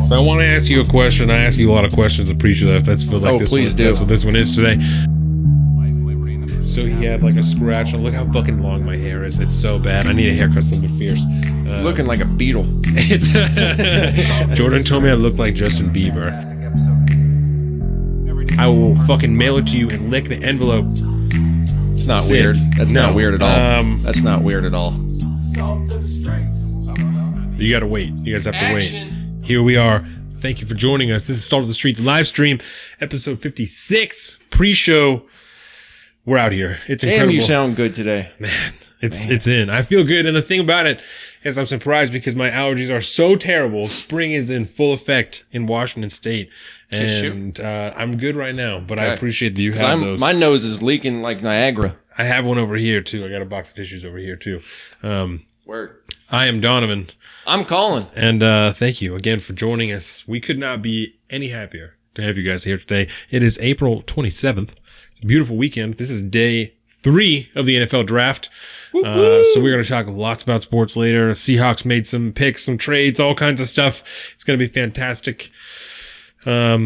So I want to ask you a question. I ask you a lot of questions in pre-show. That's feels like this please one, do. That's what this one is today. So he had like a scratch. Look how fucking long my hair is. It's so bad. I need a haircut something fierce. Looking like a beetle. Jordan told me I look like Justin Bieber. I will fucking mail it to you and lick the envelope. It's not Sick. weird. That's No. not weird at all. That's not weird at all. You gotta wait. You guys have to wait. Here we are. Thank you for joining us. This is Salt of the Streets live stream, episode 56, pre-show. We're out here. It's incredible. Damn, you sound good today. Man, it's in. I feel good. And the thing about it is I'm surprised because my allergies are so terrible. Spring is in full effect in Washington State. And I'm good right now, but I appreciate that you have those. My nose is leaking like Niagara. I have one over here, too. I got a box of tissues over here, too. Word. I am Donovan. I'm Colin. And thank you again for joining us. We could not be any happier to have you guys here today. It is April 27th. It's a beautiful weekend. This is day 3 of the NFL draft. So we're going to talk lots about sports later. Seahawks made some picks, some trades, all kinds of stuff. It's going to be fantastic. I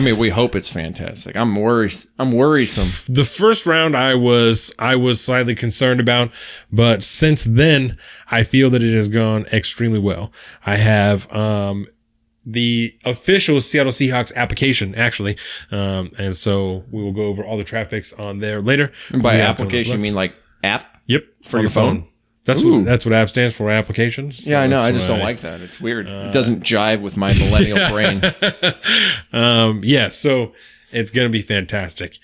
mean, we hope it's fantastic. I'm worrisome. The first round I was slightly concerned about, but since then I feel that it has gone extremely well. I have the official Seattle Seahawks application actually, and so we will go over all the draft picks on there later. And by application, you mean like app? Yep, for your phone. That's what app stands for, application. So yeah, I know. I just don't like that. It's weird. It doesn't jive with my millennial brain. Yeah, so it's going to be fantastic.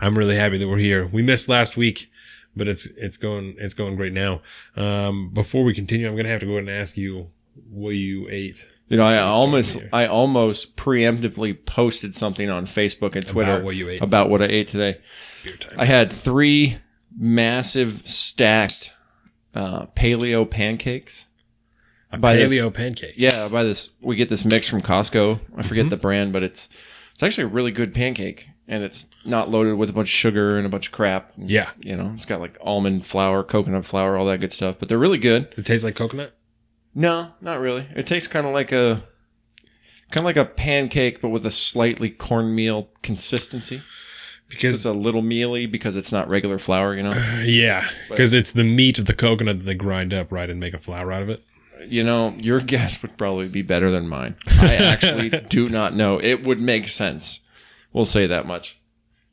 I'm really happy that we're here. We missed last week, but it's going great now. Before we continue, I'm going to have to go ahead and ask you what you ate. You know, I almost preemptively posted something on Facebook and Twitter about what I ate today. It's beer time. I had 3 massive stacked paleo pancakes. Pancake. Yeah, we get this mix from Costco. I forget the brand, but it's actually a really good pancake, and it's not loaded with a bunch of sugar and a bunch of crap. Yeah, you know, it's got like almond flour, coconut flour, all that good stuff. But they're really good. It tastes like coconut? No, not really. It tastes kind of like a pancake, but with a slightly cornmeal consistency. Because it's a little mealy because it's not regular flour, you know? Yeah, because it's the meat of the coconut that they grind up, right, and make a flour out of it. You know, your guess would probably be better than mine. I actually do not know. It would make sense. We'll say that much.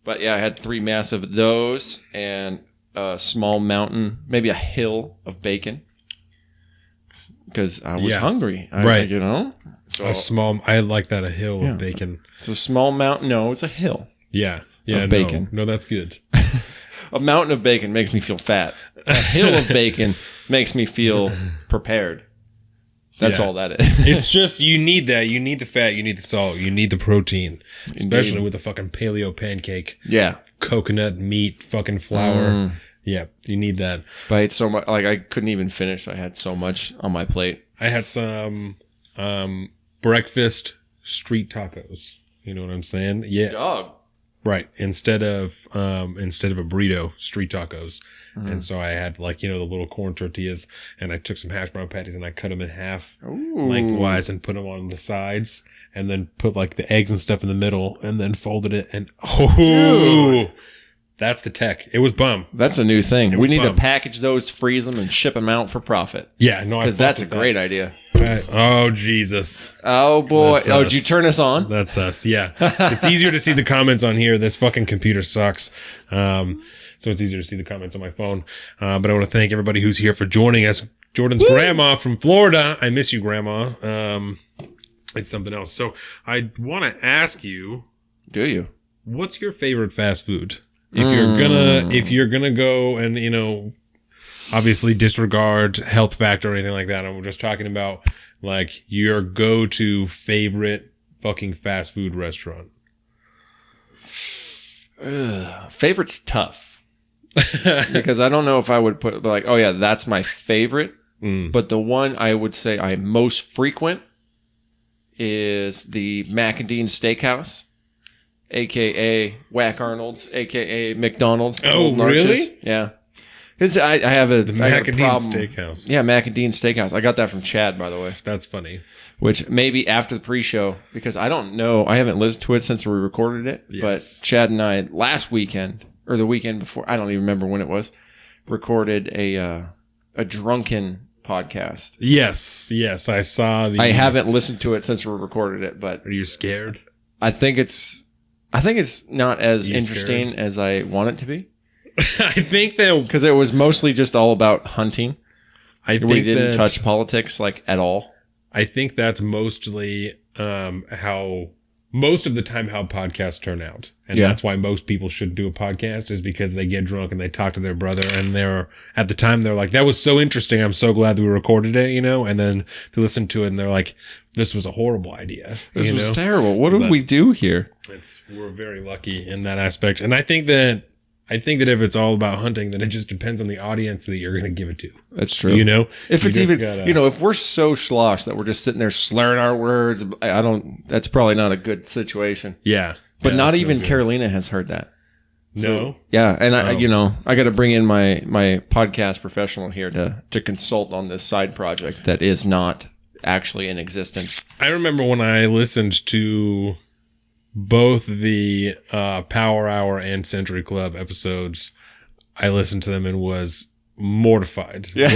But yeah, I had 3 massive of those and a small mountain, maybe a hill of bacon. Because I was hungry. Right. You know? So I like that, a hill of bacon. It's a small mountain. No, it's a hill. Yeah. Yeah, of bacon. No, that's good. A mountain of bacon makes me feel fat. A hill of bacon makes me feel prepared. That's all that is. It's just, you need that. You need the fat. You need the salt. You need the protein. Especially with a fucking paleo pancake. Yeah. Coconut, meat, fucking flour. Yeah, you need that. But I ate so much. Like, I couldn't even finish. I had so much on my plate. I had some breakfast street tacos. You know what I'm saying? Yeah. Dog. Right. Instead of a burrito, street tacos. And so I had the little corn tortillas, and I took some hash brown patties and I cut them in half lengthwise and put them on the sides, and then put the eggs and stuff in the middle, and then folded it. And dude. That's the tech. It was bum. That's a new thing. We need to package those, freeze them, and ship them out for profit. Yeah, no, because that's a great idea. Oh, Jesus. Oh, boy. Did you turn us on? That's us, yeah. It's easier to see the comments on here. This fucking computer sucks. So it's easier to see the comments on my phone. But I want to thank everybody who's here for joining us. Jordan's grandma from Florida. I miss you, Grandma. It's something else. So I want to ask you. Do you? What's your favorite fast food? If you're gonna go and, obviously disregard health factor or anything like that, I'm just talking about your go-to favorite fucking fast food restaurant. Favorite's tough. Because I don't know if I would put that's my favorite. But the one I would say I most frequent is the Mac and Dean Steakhouse. A.K.A. Whack Arnold's, A.K.A. McDonald's. Oh, really? Yeah. I have a Mac and Dean problem. Steakhouse. Yeah, Mac and Dean Steakhouse. I got that from Chad, by the way. That's funny. Which maybe after the pre-show, because I don't know. I haven't listened to it since we recorded it. Yes. But Chad and I last weekend or the weekend before, I don't even remember when it was, recorded a drunken podcast. Yes, I saw the. I haven't listened to it since we recorded it, but Are you scared? I think it's not as interesting as I want it to be. I think that Because it was mostly just all about hunting. I think We didn't that, touch politics like at all. I think that's mostly how most of the time how podcasts turn out, and that's why most people should do a podcast is because they get drunk and they talk to their brother, and they're at the time they're like, "That was so interesting. I'm so glad that we recorded it," and then they listen to it and they're like, "This was a horrible idea. This was terrible. What did we do here?" We're very lucky in that aspect, and I think that if it's all about hunting, then it just depends on the audience that you're going to give it to. That's true. If it's even, if we're so slosh that we're just sitting there slurring our words, that's probably not a good situation. Yeah. But not even Carolina has heard that. No. Yeah. And I got to bring in my podcast professional here to consult on this side project that is not actually in existence. I remember when I listened to both the Power Hour and Century Club episodes, I listened to them and was mortified. Yeah.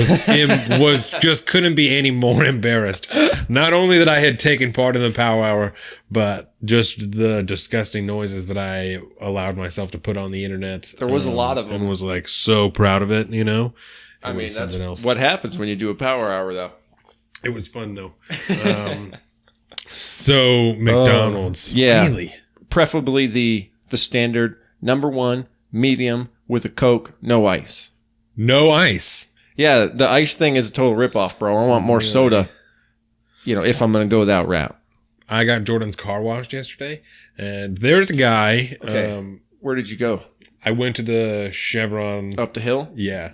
Was just couldn't be any more embarrassed. Not only that I had taken part in the Power Hour, but just the disgusting noises that I allowed myself to put on the internet. There was a lot of them. And was like so proud of it, I mean, that's what happens when you do a Power Hour, though. It was fun, though. So McDonald's, really? Preferably the standard #1 medium with a Coke, no ice. No ice. Yeah, the ice thing is a total ripoff, bro. I want more soda. If I'm gonna go that route. I got Jordan's car washed yesterday, and there's a guy. Okay. Where did you go? I went to the Chevron up the hill. Yeah.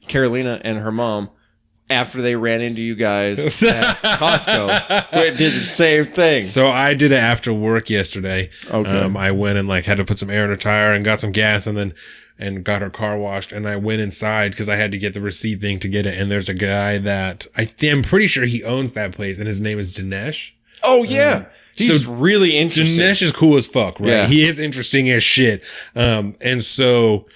Carolina and her mom, after they ran into you guys at Costco, did the same thing. So I did it after work yesterday. Okay. I went and had to put some air in her tire and got some gas and got her car washed. And I went inside because I had to get the receipt thing to get it. And there's a guy that I'm pretty sure he owns that place, and his name is Dinesh. Oh, yeah. He's really interesting. Dinesh is cool as fuck, right? Yeah. He is interesting as shit. And so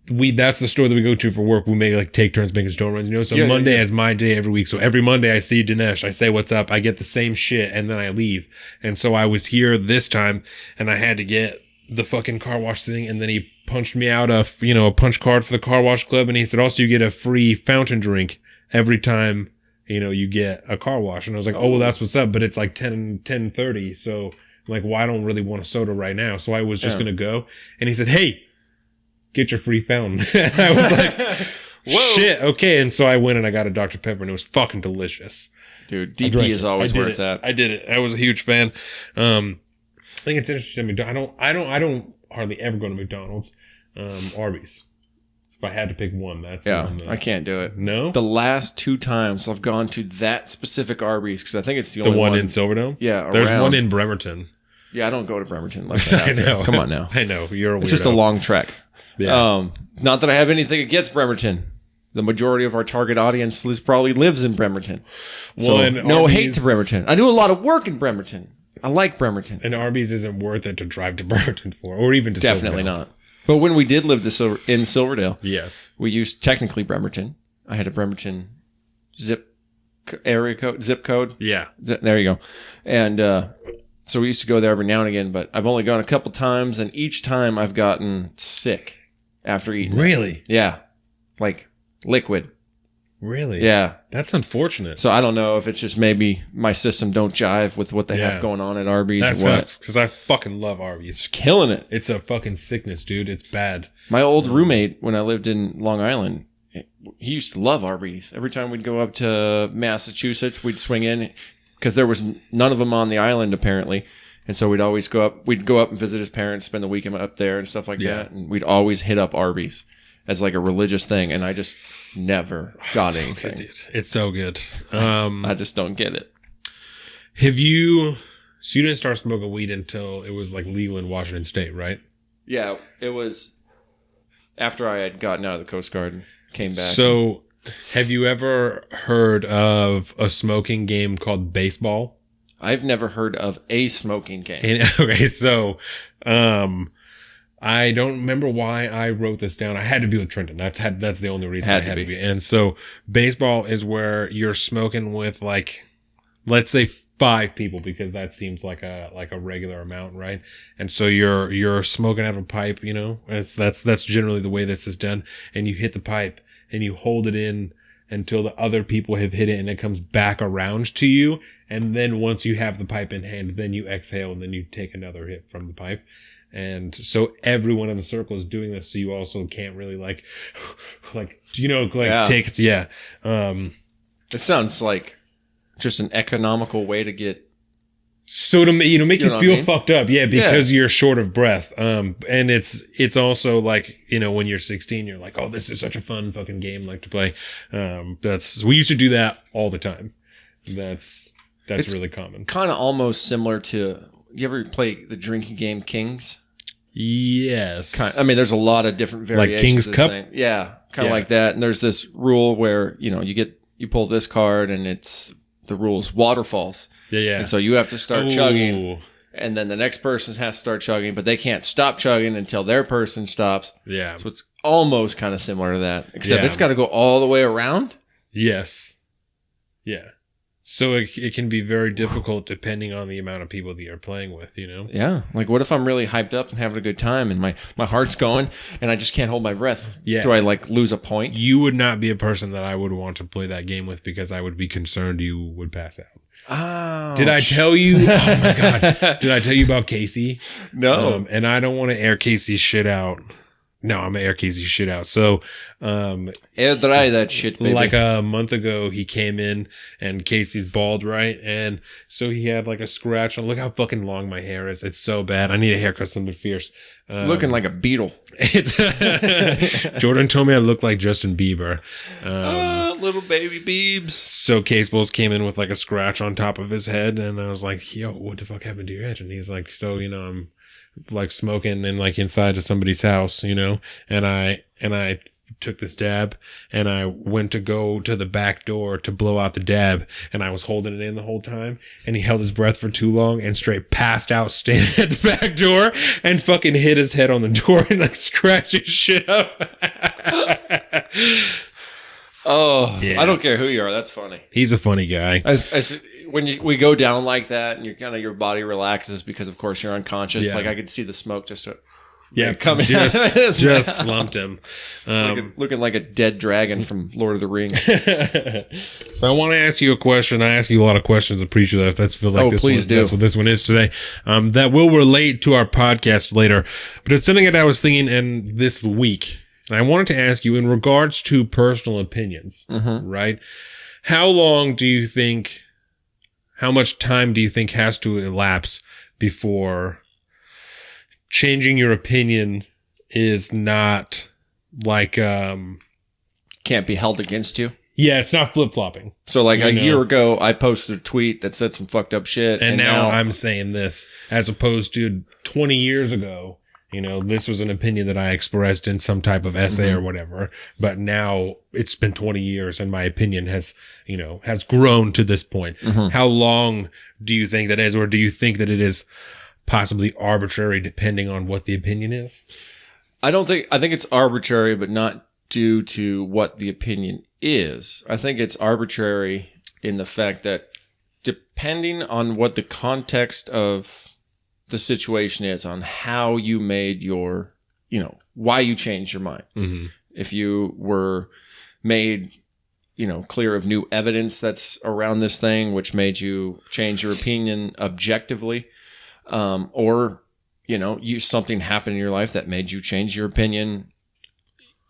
that's the store that we go to for work. We may take turns making store runs, So Monday is my day every week. So every Monday I see Dinesh. I say, "What's up?" I get the same shit, and then I leave. And so I was here this time, and I had to get the fucking car wash thing, and then he punched me out a punch card for the car wash club, and he said, also, you get a free fountain drink every time you get a car wash. And I was like, oh, well, that's what's up, but it's 10:30, so I'm like, well, I don't really want a soda right now, so I was just gonna go. And he said, hey, get your free fountain. I was like, whoa, shit, okay. And so I went and I got a Dr. Pepper, and it was fucking delicious. Dude, DP is always where it's at. I did it. I was a huge fan. I think it's interesting. I don't hardly ever go to McDonald's. Arby's. So if I had to pick one, that's the one. I can't do it. No? The last 2 times I've gone to that specific Arby's, because I think it's the only one in Silverdome? Yeah, there's one in Bremerton. Yeah, I don't go to Bremerton unless I have to. I know. Come on now. I know. You're a weirdo. It's just a long trek. Yeah. Not that I have anything against Bremerton. The majority of our target audience probably lives in Bremerton. So no hate to Bremerton. I do a lot of work in Bremerton. I like Bremerton. And Arby's isn't worth it to drive to Bremerton for, or even to Definitely Silverdale. not. But when we did live in Silverdale, yes, we used technically Bremerton. I had a Bremerton zip code. Yeah. There you go. And so we used to go there every now and again, but I've only gone a couple times, and each time I've gotten sick after eating. Really? Yeah. Like liquid. Really? Yeah. That's unfortunate. So I don't know if it's just maybe my system don't jive with what they have going on at Arby's or what. That's because I fucking love Arby's. It's killing it. It's a fucking sickness, dude. It's bad. My old roommate, when I lived in Long Island, he used to love Arby's. Every time we'd go up to Massachusetts, we'd swing in because there was none of them on the island apparently. And so we'd always go up. We'd go up and visit his parents, spend the weekend up there and stuff like that. And we'd always hit up Arby's as like a religious thing, and I just never got anything. Good, it's so good. I just don't get it. Have you? So you didn't start smoking weed until it was legal in Washington State, right? Yeah, it was. after I had gotten out of the Coast Guard and came back. So, have you ever heard of a smoking game called baseball? I've never heard of a smoking game. Okay, so I don't remember why I wrote this down. I had to be with Trenton. That's the only reason I had to be. And so baseball is where you're smoking with, like, let's say 5 people, because that seems like a regular amount, right? And so you're smoking out of a pipe, you know. That's generally the way this is done. And you hit the pipe and you hold it in until the other people have hit it, and it comes back around to you. And then once you have the pipe in hand, then you exhale, and then you take another hit from the pipe. And so everyone in the circle is doing this, so you also can't really take, yeah. It sounds like just an economical way to get. So to make you feel fucked up, yeah, because you're short of breath. And it's also like, when you're 16, you're like, oh, this is such a fun fucking game, like to play. We used to do that all the time. It's really common. Kind of almost similar to, you ever play the drinking game Kings? Yes. There's a lot of different variations. Like King's of this Cup? thing. Yeah, kind of like that. And there's this rule where, you pull this card and the rule's waterfalls. Yeah. And so you have to start chugging, and then the next person has to start chugging, but they can't stop chugging until their person stops. Yeah. So it's almost kind of similar to that, except it's got to go all the way around. Yes. Yeah. So it can be very difficult depending on the amount of people that you're playing with, Yeah. Like, what if I'm really hyped up and having a good time and my heart's going and I just can't hold my breath? Yeah. Do I lose a point? You would not be a person that I would want to play that game with, because I would be concerned you would pass out. Oh. Did I tell you? Oh my God. Did I tell you about Casey? No. And I don't want to air Casey's shit out. No, I'm gonna air Casey's shit out. So, air dry that shit, baby. Like a month ago, he came in, and Casey's bald, right? And so he had like a scratch on. Look how fucking long my hair is. It's so bad. I need a haircut, something fierce. Looking like a beetle. Jordan told me I look like Justin Bieber. Little baby Biebs. So Case Bowles came in with like a scratch on top of his head, and I was like, yo, what the fuck happened to your head? And he's like, so, I'm like smoking and like inside of somebody's house, and I took this dab, and I went to go to the back door to blow out the dab, and I was holding it in the whole time, and he held his breath for too long and straight passed out standing at the back door and fucking hit his head on the door and like scratched his shit up. Oh, yeah. I don't care who you are. That's funny. He's a funny guy. When we go down like that and your body relaxes because, of course, you're unconscious. Yeah. Like, I could see the smoke just coming. Just slumped him. Looking like a dead dragon from Lord of the Rings. So I want to ask you a question. I ask you a lot of questions. I'm pretty sure that that's feel like that's what this one is today. That will relate to our podcast later. But it's something that I was thinking in this week. And I wanted to ask you in regards to personal opinions, right? How much time do you think has to elapse before changing your opinion is not like, can't be held against you? Yeah, it's not flip-flopping. So like a year ago, I posted a tweet that said some fucked up shit. And now I'm saying this, as opposed to 20 years ago. This was an opinion that I expressed in some type of essay or whatever. But now it's been 20 years and my opinion has grown to this point. How long do you think that is? Or do you think that it is possibly arbitrary depending on what the opinion is? I think it's arbitrary, but not due to what the opinion is. I think it's arbitrary in the fact that depending on what the context of the situation is, on how you made your, why you changed your mind. If you were made, clear of new evidence that's around this thing, which made you change your opinion objectively, or, something happened in your life that made you change your opinion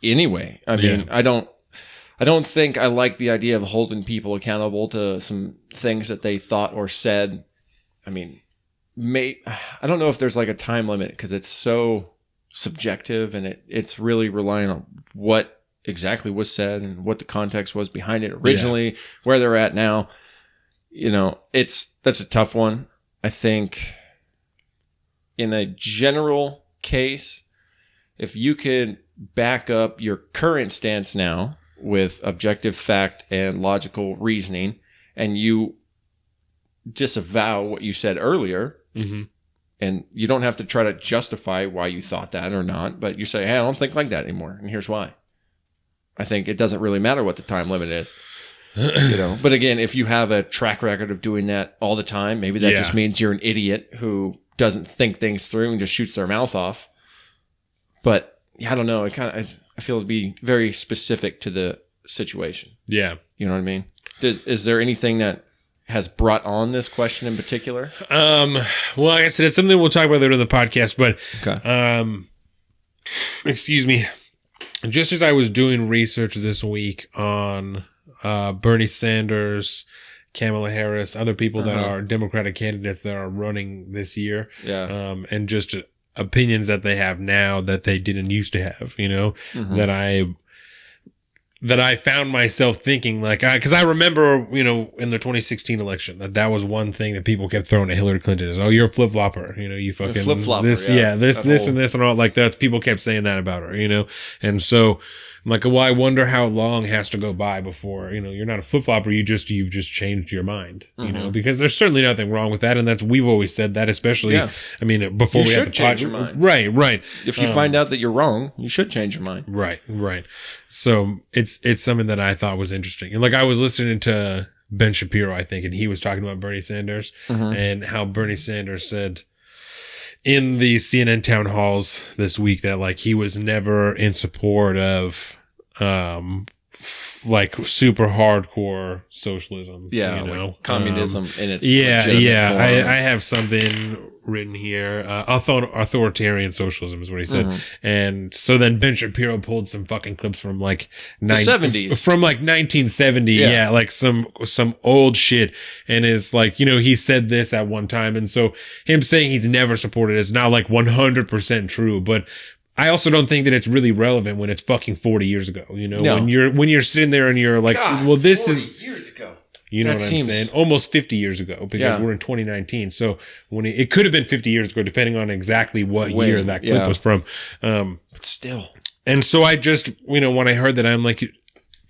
anyway. I mean, I don't think I like the idea of holding people accountable to some things that they thought or said. I mean, I don't know if there's like a time limit because it's so subjective and it's really relying on what exactly was said and what the context was behind it originally, where they're at now. That's a tough one. I think in a general case, if you could back up your current stance now with objective fact and logical reasoning, and you disavow what you said earlier, and you don't have to try to justify why you thought that or not, but you say, hey, I don't think like that anymore, and here's why. I think it doesn't really matter what the time limit is. But again, if you have a track record of doing that all the time, maybe that just means you're an idiot who doesn't think things through and just shoots their mouth off. But I don't know. I feel it'd be very specific to the situation. Yeah. You know what I mean? Is there anything that has brought on this question in particular? Well, like I said, it's something we'll talk about later in the podcast, but, excuse me. Just as I was doing research this week on, Bernie Sanders, Kamala Harris, other people that are Democratic candidates that are running this year, and just opinions that they have now that they didn't used to have, that I found myself thinking because I remember, in the 2016 election, that was one thing that people kept throwing at Hillary Clinton is, oh, you're a flip flopper, you fucking flip flopper, this, this and this and all like that. People kept saying that about her, and so I'm like, well, I wonder how long has to go by before, you're not a flip flopper. You've just changed your mind, because there's certainly nothing wrong with that. And we've always said that, especially, before we have to change your mind. Right. If you find out that you're wrong, you should change your mind. Right. So it's something that I thought was interesting. And I was listening to Ben Shapiro, I think, and he was talking about Bernie Sanders and how Bernie Sanders said in the CNN town halls this week that he was never in support of super hardcore socialism. Communism in its form. I have something written here. Authoritarian socialism is what he said. And so then Ben Shapiro pulled some fucking clips from the 70s. From 1970. Some old shit. And is he said this at one time. And so him saying he's never supported it is not 100% true, but I also don't think that it's really relevant when it's fucking 40 years ago, no. when you're sitting there and you're like, God, well, this 40 is years ago. You know what I'm saying? Almost 50 years ago, because we're in 2019. So it could have been 50 years ago, depending on exactly what year that clip was from. But still. And so I just, when I heard that, I'm like, it's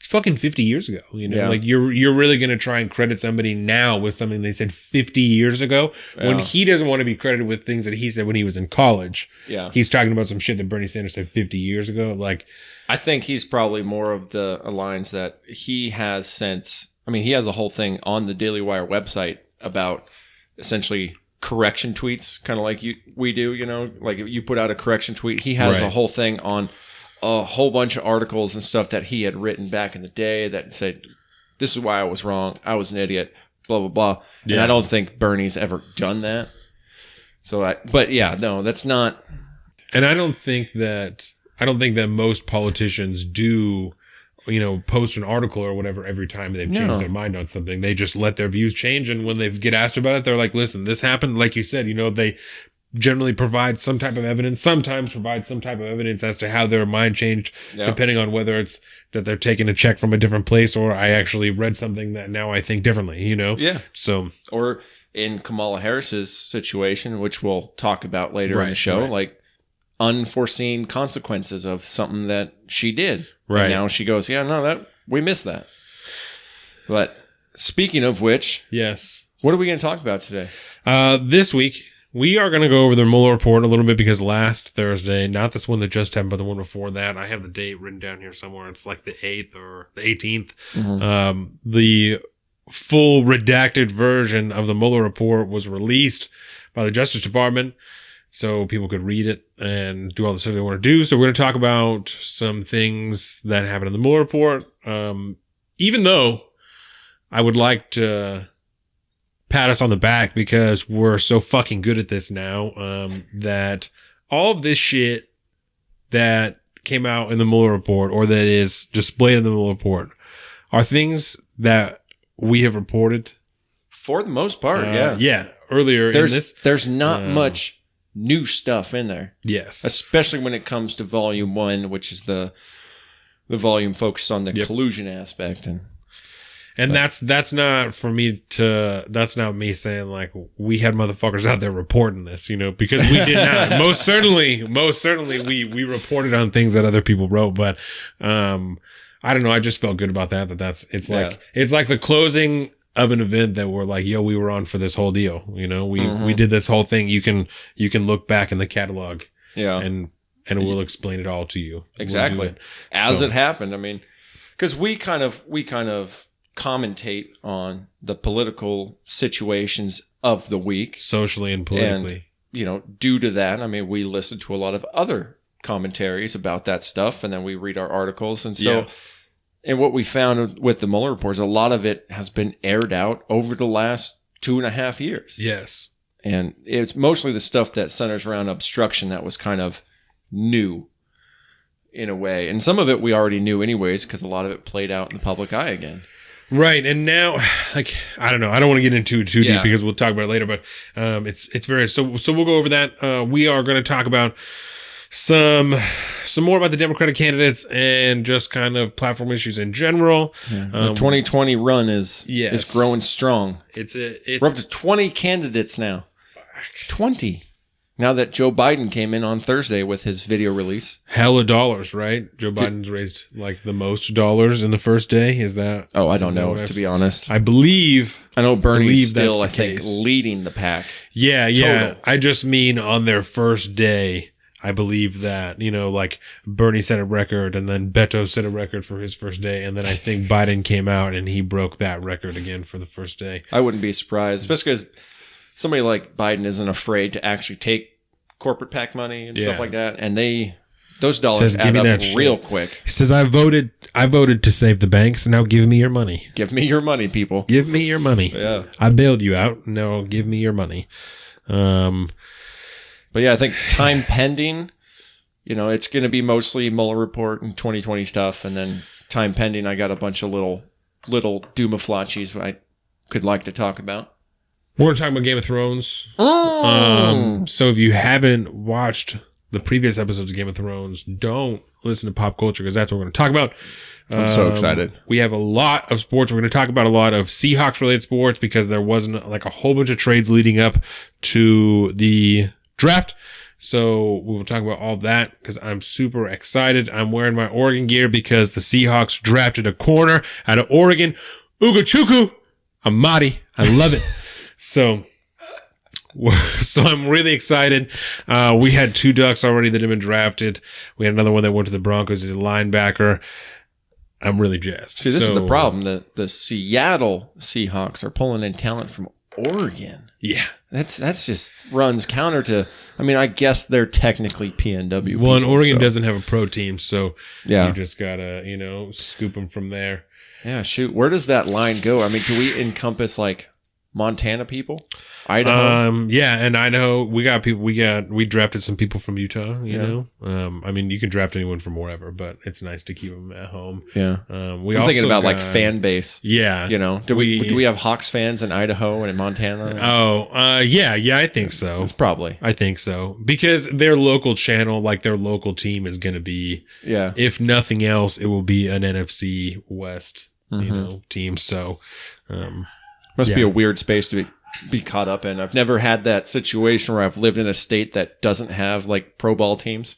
fucking 50 years ago. You're really going to try and credit somebody now with something they said 50 years ago when he doesn't want to be credited with things that he said when he was in college. Yeah. He's talking about some shit that Bernie Sanders said 50 years ago. I think he's probably more of the lines that he has since. He has a whole thing on the Daily Wire website about essentially correction tweets, kind of like we do, like if you put out a correction tweet, he has a whole thing on a whole bunch of articles and stuff that he had written back in the day that said, this is why I was wrong. I was an idiot, blah, blah, blah. Yeah. And I don't think Bernie's ever done that. That's not. And I don't think that most politicians do, post an article or whatever every time they've changed their mind on something. They just let their views change. And when they get asked about it, they're like, listen, this happened. Like you said, they generally provide some type of evidence, sometimes provide some type of evidence as to how their mind changed, depending on whether it's that they're taking a check from a different place or I actually read something that now I think differently, Yeah. So, or in Kamala Harris's situation, which we'll talk about later in the show, unforeseen consequences of something that she did. Right. And now she goes, we missed that. But speaking of which, yes, what are we going to talk about today? This week, we are going to go over the Mueller report a little bit because last Thursday, not this one that just happened, but the one before that, I have the date written down here somewhere. It's the 8th or the 18th. The full redacted version of the Mueller report was released by the Justice Department, so people could read it and do all the stuff they want to do. So we're going to talk about some things that happened in the Mueller report. Even though I would like to pat us on the back because we're so fucking good at this now, that all of this shit that came out in the Mueller report or that is displayed in the Mueller report are things that we have reported. For the most part, earlier in this. There's not much new stuff in there. Yes. Especially when it comes to volume 1, which is the volume focused on the collusion aspect. And that's not for me to, that's not me saying like we had motherfuckers out there reporting this, because we did not. Most certainly we reported on things that other people wrote, but, I don't know. I just felt good about that. It's like the closing of an event that we're like, yo, we were on for this whole deal. We did this whole thing. You can look back in the catalog. Yeah. And we'll explain it all to you. Exactly. As it happened. I mean, cause we kind of commentate on the political situations of the week. Socially and politically. And, due to that, I mean, we listen to a lot of other commentaries about that stuff, and then we read our articles. And so, and what we found with the Mueller reports, a lot of it has been aired out over the last 2.5 years. Yes. And it's mostly the stuff that centers around obstruction that was kind of new in a way. And some of it we already knew anyways, because a lot of it played out in the public eye again. Right. And now, like, I don't know. I don't want to get into it too deep because we'll talk about it later, but it's very, so we'll go over that. We are going to talk about some more about the Democratic candidates and just kind of platform issues in general. Yeah. The 2020 run is growing strong. We're up to 20 candidates now. 20. Now that Joe Biden came in on Thursday with his video release. Hella dollars, right? Joe Biden's raised like the most dollars in the first day. Is that? Oh, I don't know, to be honest. I know Bernie's still, I think, leading the pack. Yeah, yeah. Total. I just mean on their first day. I believe that, like Bernie set a record and then Beto set a record for his first day. And then I think Biden came out and he broke that record again for the first day. I wouldn't be surprised, especially because somebody like Biden isn't afraid to actually take corporate PAC money and stuff like that. And those dollars add up real quick. He says, I voted to save the banks. Now give me your money. Give me your money, people. Give me your money. Yeah. I bailed you out. No, give me your money. But yeah, I think time pending, it's going to be mostly Mueller report and 2020 stuff. And then time pending, I got a bunch of little doomaflachies I could like to talk about. We're going to talk about Game of Thrones. So if you haven't watched the previous episodes of Game of Thrones, don't listen to Pop Culture because that's what we're going to talk about. I'm so excited. We have a lot of sports. We're going to talk about a lot of Seahawks related sports because there wasn't like a whole bunch of trades leading up to the draft. So we will talk about all that because I'm super excited. I'm wearing my Oregon gear because the Seahawks drafted a corner out of Oregon, Ugochukwu Amadi. I love it. So I'm really excited. We had 2 Ducks already that have been drafted. We had another one that went to the Broncos. He's a linebacker. I'm really jazzed. See, this is the problem. The Seattle Seahawks are pulling in talent from Oregon. Yeah. That's just runs counter to, I mean, I guess they're technically PNW. Well, and Oregon doesn't have a pro team, so you just gotta, scoop them from there. Yeah, shoot. Where does that line go? I mean, do we encompass like Montana people? Idaho? Yeah, and Idaho, we drafted some people from Utah, you know. I mean, you can draft anyone from wherever, but it's nice to keep them at home. Yeah. I'm thinking about like fan base. Yeah. Do we have Hawks fans in Idaho and in Montana? Yeah, I think so. It's probably. I think so. Because their local channel, like their local team is going to be, if nothing else, it will be an NFC West, team. So, must be a weird space to be caught up in. I've never had that situation where I've lived in a state that doesn't have like pro ball teams.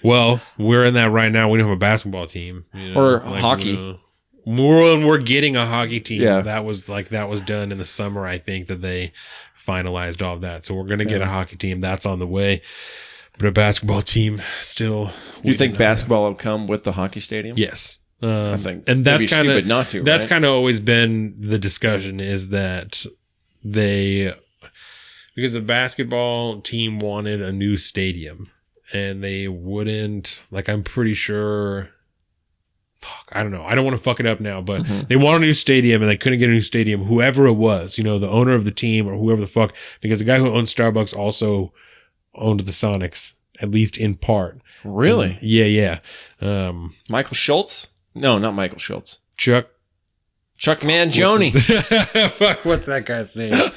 Well, we're in that right now. We don't have a basketball team or hockey. We're getting a hockey team. Yeah. That was done in the summer. I think that they finalized all of that. So we're going to get a hockey team. That's on the way. But a basketball team still. You think basketball will come with the hockey stadium? Yes. I think, and that's kind of not to. That's kind of always been the discussion is that because the basketball team wanted a new stadium and they wouldn't, like, I'm pretty sure, I don't know. I don't want to fuck it up now, but they wanted a new stadium and they couldn't get a new stadium. Whoever it was, the owner of the team or whoever the fuck, because the guy who owned Starbucks also owned the Sonics, at least in part. Really? Yeah. Michael Schultz? No, not Michael Schultz. Chuck Mangione. Fuck, what's that guy's name?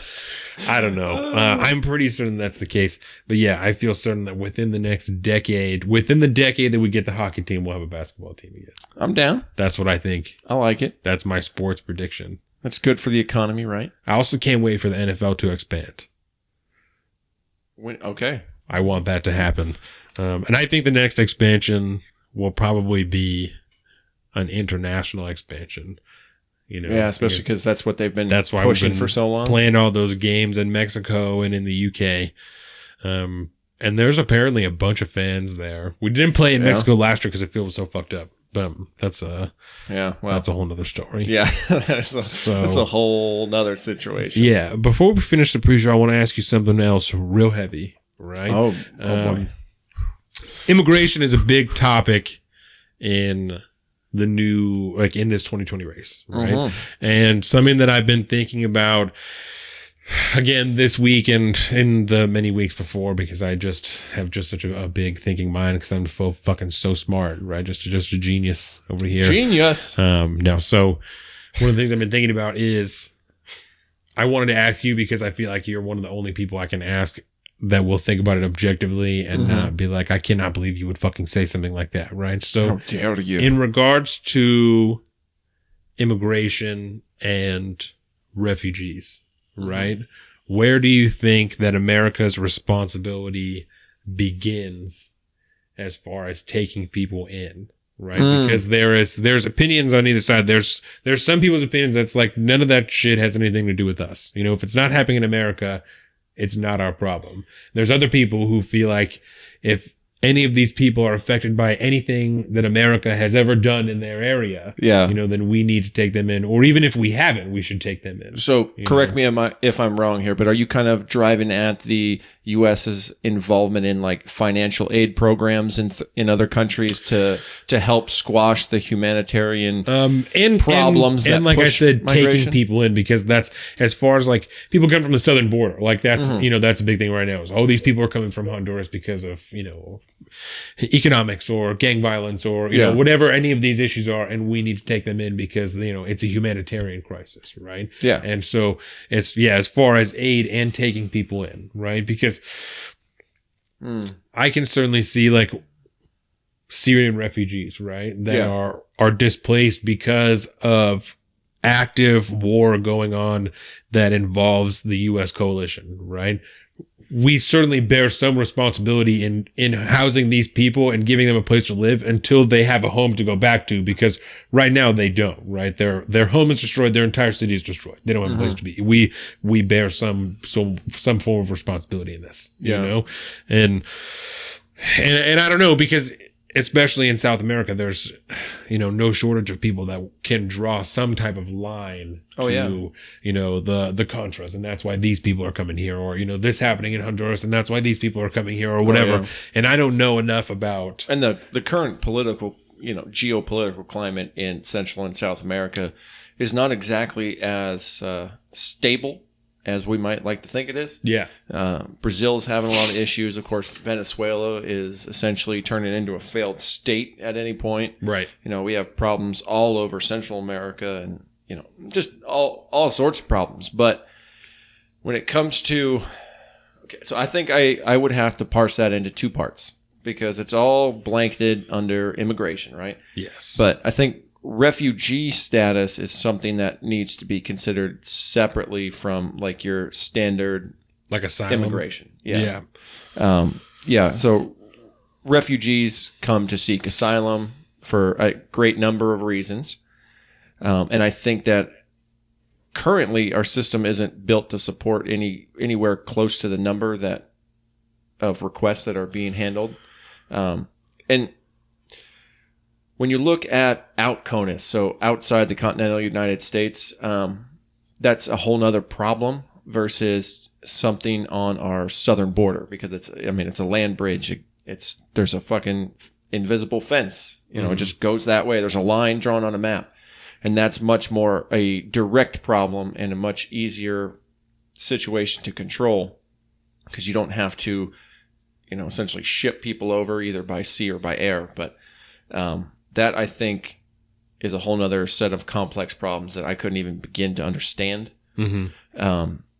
I don't know. I'm pretty certain that's the case. But yeah, I feel certain that within the decade that we get the hockey team, we'll have a basketball team again. I'm down. That's what I think. I like it. That's my sports prediction. That's good for the economy, right? I also can't wait for the NFL to expand. Okay. I want that to happen. And I think the next expansion will probably be an international expansion. Yeah, especially because that's what they've been pushing for so long. Playing all those games in Mexico and in the UK. And there's apparently a bunch of fans there. We didn't play in Mexico last year because the field was so fucked up. But that's a whole nother story. Yeah, that's a whole nother situation. Yeah, before we finish the pre-show, I want to ask you something else real heavy, right? Oh boy. Immigration is a big topic in the new, in this 2020 race, right? Mm-hmm. And something that I've been thinking about again this week and in the many weeks before, because I just have such a big thinking mind because I'm fucking so smart, right? Just a genius over here. Genius. No. So one of the things I've been thinking about is I wanted to ask you because I feel like you're one of the only people I can ask that will think about it objectively and not be like, I cannot believe you would fucking say something like that, right? So how dare you? In regards to immigration and refugees, right? Where do you think that America's responsibility begins as far as taking people in, right? Because there's opinions on either side. There's some people's opinions that's like none of that shit has anything to do with us. If it's not happening in America, it's not our problem. There's other people who feel like if any of these people are affected by anything that America has ever done in their area, then we need to take them in. Or even if we haven't, we should take them in. So correct me if I'm wrong here, but are you kind of driving at the U.S.'s involvement in like financial aid programs in other countries to help squash the humanitarian problems and like I said, migration? Taking people in, because that's as far as like people come from the southern border, like that's that's a big thing right now. Is these people are coming from Honduras because of economics or gang violence or whatever any of these issues are, and we need to take them in because it's a humanitarian crisis, right? Yeah. And so it's as far as aid and taking people in, right? Because I can certainly see like Syrian refugees, right, that are displaced because of active war going on that involves the U.S. coalition, right? We certainly bear some responsibility in housing these people and giving them a place to live until they have a home to go back to, because right now they don't, right? Their home is destroyed. Their entire city is destroyed. They don't have a place to be. We bear some form of responsibility in this, you know? And I don't know, because especially in South America, there's, no shortage of people that can draw some type of line to, the Contras. And that's why these people are coming here, or, this happening in Honduras. And that's why these people are coming here, or whatever. Oh, yeah. And I don't know enough about. And the current political, geopolitical climate in Central and South America is not exactly as stable as we might like to think it is. Yeah. Brazil is having a lot of issues. Of course, Venezuela is essentially turning into a failed state at any point. Right. We have problems all over Central America and, just all sorts of problems. But when it comes to... Okay, so I think I would have to parse that into two parts, because it's all blanketed under immigration, right? Yes. But I think refugee status is something that needs to be considered separately from like your standard like asylum immigration. So refugees come to seek asylum for a great number of reasons. And I think that currently our system isn't built to support anywhere close to the number of requests that are being handled. And when you look at out CONUS, so outside the continental United States, that's a whole nother problem versus something on our southern border, because it's a land bridge. There's a fucking invisible fence. It just goes that way. There's a line drawn on a map. And that's much more a direct problem and a much easier situation to control, because you don't have to, essentially ship people over either by sea or by air. But that, I think, is a whole nother set of complex problems that I couldn't even begin to understand.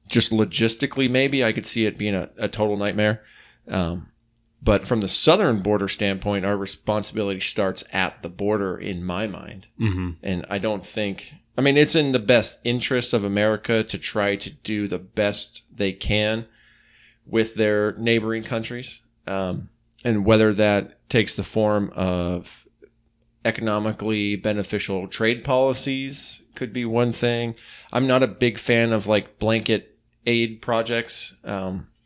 Just logistically, maybe I could see it being a total nightmare. But from the southern border standpoint, our responsibility starts at the border in my mind. Mm-hmm. And I don't think, I mean, it's in the best interest of America to try to do the best they can with their neighboring countries. And whether that takes the form of economically beneficial trade policies could be one thing. I'm not a big fan of like blanket aid projects,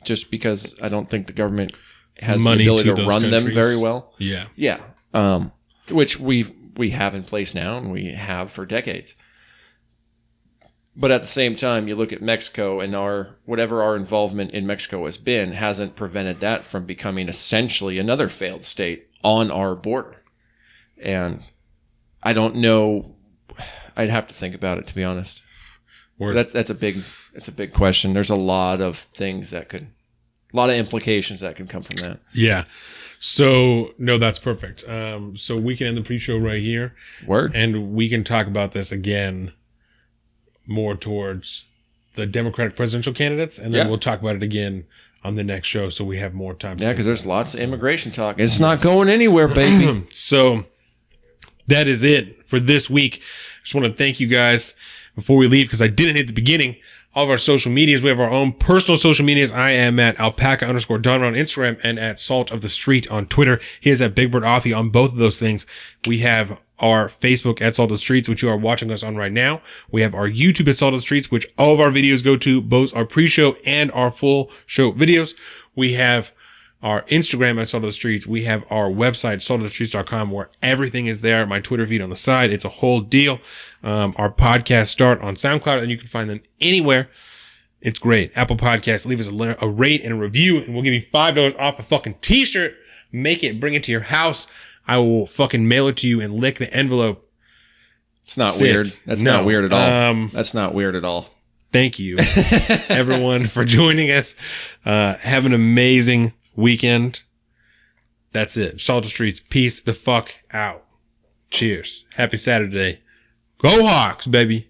just because I don't think the government has money the ability to run countries. Them very well. Yeah. Yeah. Which we have in place now and we have for decades. But at the same time, you look at Mexico and whatever our involvement in Mexico has been hasn't prevented that from becoming essentially another failed state on our border. And I don't know. I'd have to think about it, to be honest. That's a big question. There's a lot of things a lot of implications that can come from that. Yeah. So, no, that's perfect. So we can end the pre-show right here. Word. And we can talk about this again more towards the Democratic presidential candidates. And then we'll talk about it again on the next show so we have more time. Yeah, because there's lots of immigration talk. It's not going anywhere, baby. So that is it for this week. Just want to thank you guys before we leave, because I didn't hit the beginning. All of our social medias. We have our own personal social medias. I am at alpaca_Don on Instagram and at Salt of the Street on Twitter. He is at Big Bird Offie on both of those things. We have our Facebook at Salt of the Streets, which you are watching us on right now. We have our YouTube at Salt of the Streets, which all of our videos go to, both our pre-show and our full show videos. We have our Instagram at Salt of the Streets. We have our website, saltofthestreets.com, where everything is there. My Twitter feed on the side. It's a whole deal. Our podcasts start on SoundCloud, and you can find them anywhere. It's great. Apple Podcasts, leave us a rate and a review, and we'll give you $5 off a fucking t-shirt. Make it, bring it to your house. I will fucking mail it to you and lick the envelope. It's not weird. That's not weird at all. That's not weird at all. Thank you, everyone, for joining us. Have an amazing weekend. That's it. Salt of the Streets. Peace the fuck out. Cheers. Happy Saturday. Go Hawks, baby.